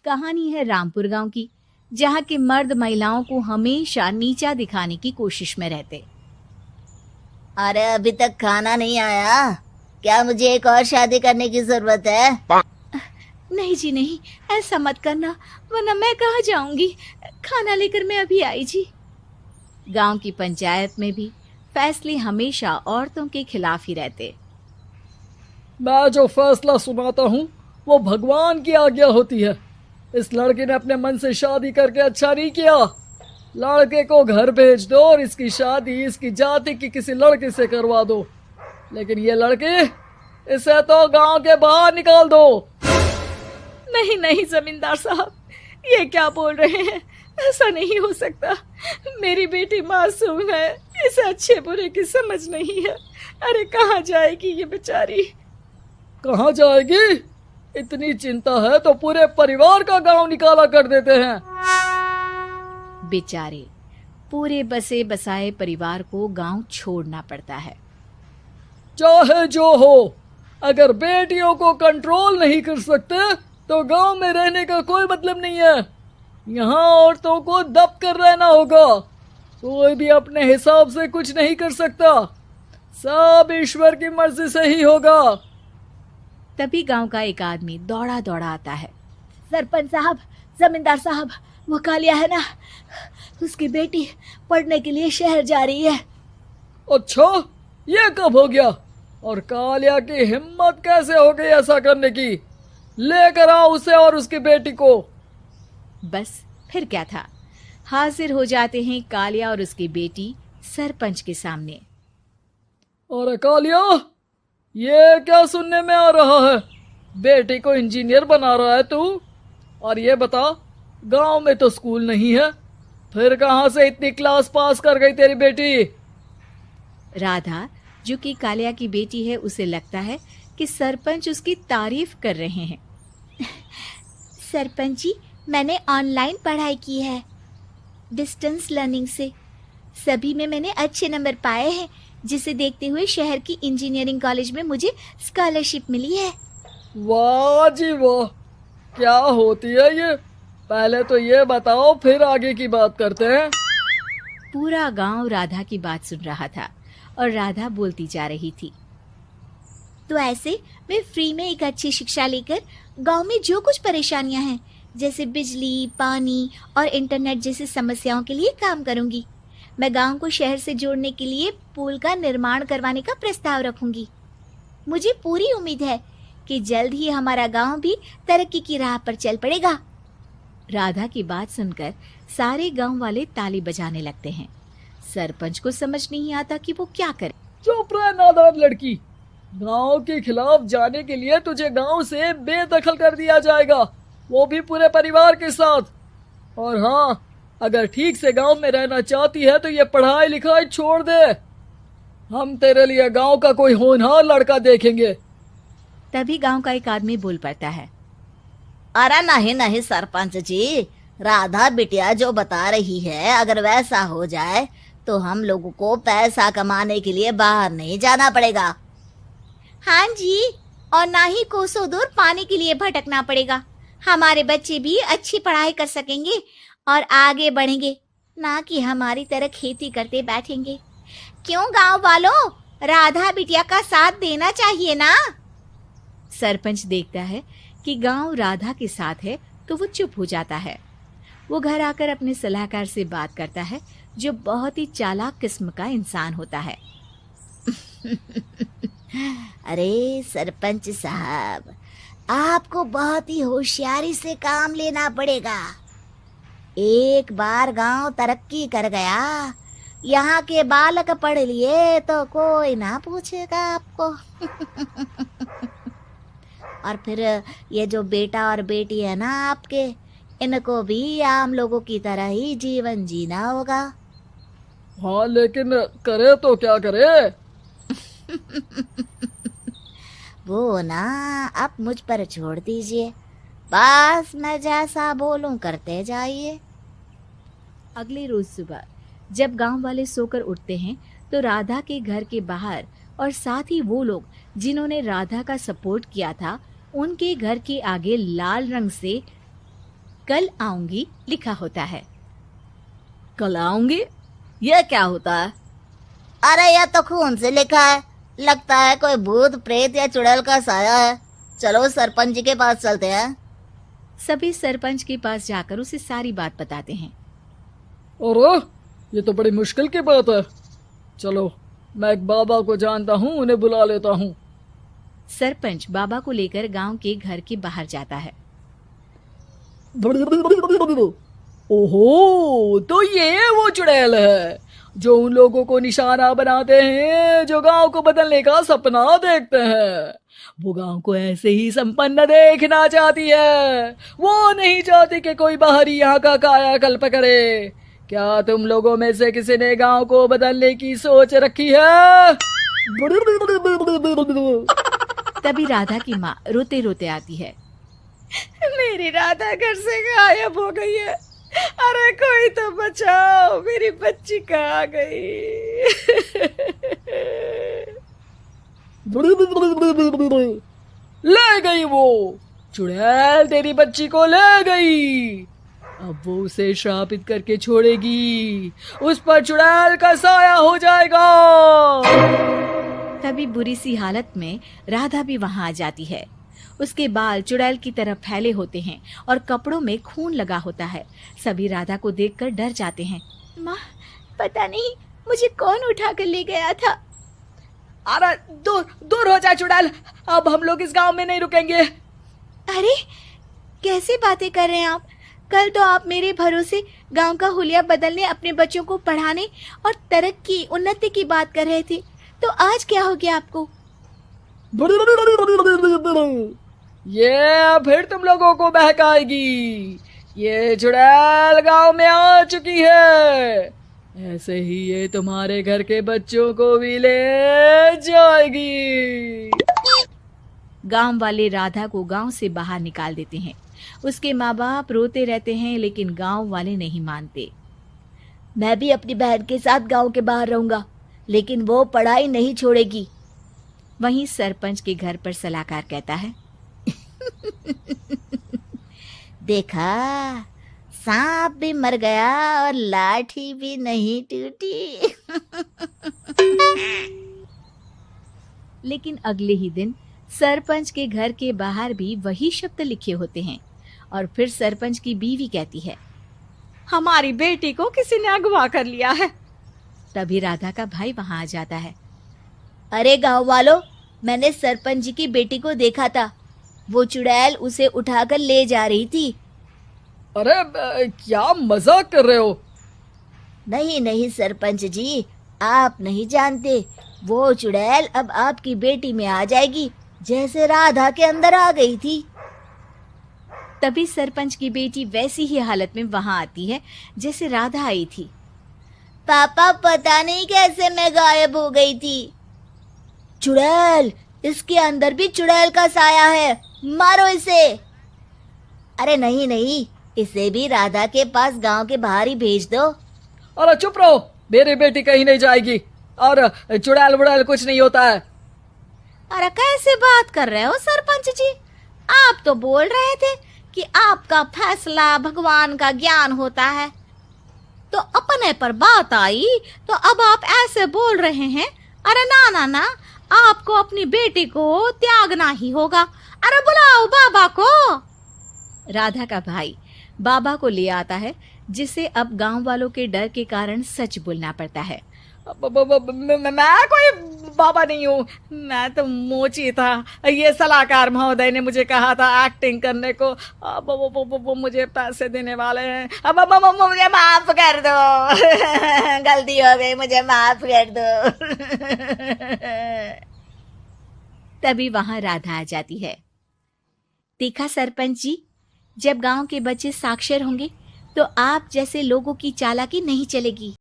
कहानी है रामपुर गांव की, जहां के मर्द महिलाओं को हमेशा नीचा दिखाने की कोशिश में रहते। अरे अभी तक खाना नहीं आया, क्या मुझे एक और शादी करने की जरूरत है? नहीं जी नहीं, ऐसा मत करना, वरना मैं कहाँ जाऊंगी। खाना लेकर मैं अभी आई जी। गांव की पंचायत में भी फैसले हमेशा औरतों के खिलाफ ही रहते। मैं जो फैसला सुनाता हूँ वो भगवान की आज्ञा होती है। इस लड़के ने अपने मन से शादी करके अच्छा नहीं किया। लड़के को घर भेज दो और इसकी शादी इसकी जाति की किसी लड़के से करवा दो, लेकिन ये लड़की, इसे तो गांव के बाहर निकाल दो। नहीं नहीं जमींदार साहब, ये क्या बोल रहे हैं? ऐसा नहीं हो सकता। मेरी बेटी मासूम है, इसे अच्छे बुरे की समझ नहीं है। अरे कहाँ जाएगी ये बेचारी? कहाँ जाएगी? इतनी चिंता है तो पूरे परिवार का गांव निकाला कर देते हैं। बेचारे पूरे बसे बसाए परिवार को गांव छोड़ना पड़ता है। चाहे जो हो, अगर बेटियों को कंट्रोल नहीं कर सकते तो गांव में रहने का कोई मतलब नहीं है। यहाँ औरतों को दब कर रहना होगा। कोई भी अपने हिसाब से कुछ नहीं कर सकता, सब ईश्वर की मर्जी से ही होगा। तभी गांव का एक आदमी दौड़ा दौड़ा आता है। सरपंच साहब, जमींदार साहब, वो कालिया है ना, उसकी बेटी पढ़ने के लिए शहर जा रही है। अच्छा, ये कब हो गया? और कालिया की हिम्मत कैसे हो गई ऐसा करने की? लेकर आओ उसे और उसकी बेटी को। बस फिर क्या था, हाजिर हो जाते हैं कालिया और उसकी बेटी सरपंच के सामने। और कालिया, ये क्या सुनने में आ रहा है? बेटी को इंजीनियर बना रहा है तू? और ये बता, गांव में तो स्कूल नहीं है, फिर कहां से इतनी क्लास पास कर गई तेरी बेटी? राधा, जो कि कालिया की बेटी है, उसे लगता है कि सरपंच उसकी तारीफ कर रहे हैं। सरपंच जी, मैंने ऑनलाइन पढ़ाई की है, डिस्टेंस लर्निंग से। सभी में मैंने अच्छे नंबर पाए हैं, जिसे देखते हुए शहर की इंजीनियरिंग कॉलेज में मुझे स्कॉलरशिप मिली है। वाह जी वाह, क्या होती है ये? पहले तो ये बताओ, फिर आगे की बात करते हैं। पूरा गांव राधा की बात सुन रहा था और राधा बोलती जा रही थी। तो ऐसे मैं फ्री में एक अच्छी शिक्षा लेकर गांव में जो कुछ परेशानियां हैं, जैसे बिजली, पानी और इंटरनेट जैसी समस्याओं के लिए काम करूंगी। मैं गांव को शहर से जोड़ने के लिए पुल का निर्माण करवाने का प्रस्ताव रखूंगी। मुझे पूरी उम्मीद है कि जल्द ही हमारा गांव भी तरक्की की राह पर चल पड़ेगा। राधा की बात सुनकर सारे गांव वाले ताली बजाने लगते हैं। सरपंच को समझ नहीं आता कि वो क्या करे। चुप रह नादान लड़की, गांव के खिलाफ जाने के लिए तुझे गांव से बेदखल कर दिया जाएगा, वो भी पूरे परिवार के साथ। और हाँ, अगर ठीक से गांव में रहना चाहती है तो ये पढ़ाई लिखाई छोड़ दे। हम तेरे लिए गांव का कोई होनहार लड़का देखेंगे। तभी गांव का एक आदमी बोल पड़ता है। अरे नहीं नहीं सरपंच जी, राधा बिटिया जो बता रही है, अगर वैसा हो जाए तो हम लोगों को पैसा कमाने के लिए बाहर नहीं जाना पड़ेगा। हाँ जी, और ना ही कोसों दूर पानी के लिए भटकना पड़ेगा। हमारे बच्चे भी अच्छी पढ़ाई कर सकेंगे और आगे बढ़ेंगे, ना कि हमारी तरह खेती करते बैठेंगे। क्यों गांव वालों, राधा बिटिया का साथ देना चाहिए ना। सरपंच देखता है कि गांव राधा के साथ है तो वो चुप हो जाता है। वो घर आकर अपने सलाहकार से बात करता है, जो बहुत ही चालाक किस्म का इंसान होता है। अरे सरपंच साहब, आपको बहुत ही होशियारी से काम लेना पड़ेगा। एक बार गांव तरक्की कर गया, यहाँ के बालक पढ़ लिए तो कोई ना पूछेगा आपको। और फिर ये जो बेटा और बेटी है ना आपके, इनको भी आम लोगों की तरह ही जीवन जीना होगा। हाँ, लेकिन करे तो क्या करे? वो ना आप मुझ पर छोड़ दीजिए, बस मैं जैसा बोलूं करते जाइए। अगले रोज सुबह जब गांव वाले सोकर उठते हैं तो राधा के घर के बाहर और साथ ही वो लोग जिन्होंने राधा का सपोर्ट किया था, उनके घर के आगे लाल रंग से कल आऊंगी लिखा होता है। कल आऊंगी, यह क्या होता है? अरे यह तो खून से लिखा है, लगता है कोई भूत प्रेत या चुड़ैल का साया है। चलो सरपंच जी के पास चलते हैं। सभी सरपंच के पास जाकर उसे सारी बात बताते हैं। और ये तो बड़ी मुश्किल की बात है। चलो, मैं एक बाबा को जानता हूँ, उन्हें बुला लेता हूँ। सरपंच बाबा को लेकर गांव के घर के बाहर जाता है। ओहो, तो ये वो चुड़ैल है जो उन लोगों को निशाना बनाते हैं जो गांव को बदलने का सपना देखते हैं। वो गांव को ऐसे ही संपन्न देखना चाहती है। वो नहीं चाहती कि कोई बाहरी यहाँ का कायाकल्प करे। क्या तुम लोगों में से किसी ने गांव को बदलने की सोच रखी है? तभी राधा की माँ रोते रोते आती है। मेरी राधा घर से गायब हो गई है। अरे कोई तो बचाओ, मेरी बच्ची कहाँ गई? ले गई वो चुड़ैल, तेरी बच्ची को ले गई। अब वो उसे श्रापित करके छोड़ेगी, उस पर चुड़ैल का साया हो जाएगा। तभी बुरी सी हालत में राधा भी वहां आ जाती है। उसके बाल चुड़ैल की तरह फैले होते हैं और कपड़ों में खून लगा होता है। सभी राधा को देखकर डर जाते हैं। माँ, पता नहीं मुझे कौन उठा कर ले गया था। अरे दूर दूर हो जा चुड़ैल, अब हम लोग इस गांव में नहीं रुकेंगे। अरे कैसी बातें कर रहे हैं आप? कल तो आप मेरे भरोसे गांव का हुलिया बदलने, अपने बच्चों को पढ़ाने और तरक्की उन्नति की बात कर रहे थे, तो आज क्या हो गया आपको? ये फिर तुम लोगों को बहकाएगी। ये चुड़ैल गांव में आ चुकी है, ऐसे ही ये तुम्हारे घर के बच्चों को भी ले जाएगी। गांव वाले राधा को गांव से बाहर निकाल देते हैं। उसके माँ बाप रोते रहते हैं, लेकिन गांव वाले नहीं मानते। मैं भी अपनी बहन के साथ गांव के बाहर रहूंगा, लेकिन वो पढ़ाई नहीं छोड़ेगी। वहीं सरपंच के घर पर सलाहकार कहता है। देखा, सांप भी मर गया और लाठी भी नहीं टूटी। लेकिन अगले ही दिन सरपंच के घर के बाहर भी वही शब्द लिखे होते हैं। और फिर सरपंच की बीवी कहती है, हमारी बेटी को किसी ने अगवा कर लिया है। तभी राधा का भाई वहां आ जाता है। अरे गांव वालों, मैंने सरपंच जी की बेटी को देखा था। वो चुड़ैल उसे उठाकर ले जा रही थी। अरे क्या मजाक कर रहे हो? नहीं नहीं सरपंच जी, आप नहीं जानते। वो चुड़ैल अब आपकी बेटी में आ जाएगी, जैसे राधा के अंदर आ गई थी। तभी सरपंच की बेटी वैसी ही हालत में वहां आती है जैसे राधा आई थी। पापा, पता नहीं कैसे मैं गायब हो गई थी। चुड़ैल, इसके अंदर भी चुड़ैल का साया है, मारो इसे। अरे नहीं नहीं, इसे भी राधा के पास गांव के बाहर ही भेज दो। अरे चुप रहो, मेरी बेटी कहीं नहीं जाएगी और चुड़ैल वुड़ैल कुछ नहीं होता है। अरे कैसे बात कर रहे हो सरपंच जी? आप तो बोल रहे थे कि आपका फैसला भगवान का ज्ञान होता है, तो अपने पर बात आई तो अब आप ऐसे बोल रहे हैं। अरे ना ना ना, आपको अपनी बेटी को त्यागना ही होगा। अरे बुलाओ बाबा को। राधा का भाई बाबा को ले आता है, जिसे अब गांव वालों के डर के कारण सच बोलना पड़ता है। मैं कोई बाबा नहीं हूँ, मैं तो मोची था। ये सलाहकार महोदय ने मुझे कहा था एक्टिंग करने को। अब वो मुझे पैसे देने वाले हैं। अब मुझे माफ कर दो। गलती हो गई, मुझे माफ कर दो। तभी वहां राधा आ जाती है। देखा सरपंच जी, जब गांव के बच्चे साक्षर होंगे तो आप जैसे लोगों की चालाकी नहीं चलेगी।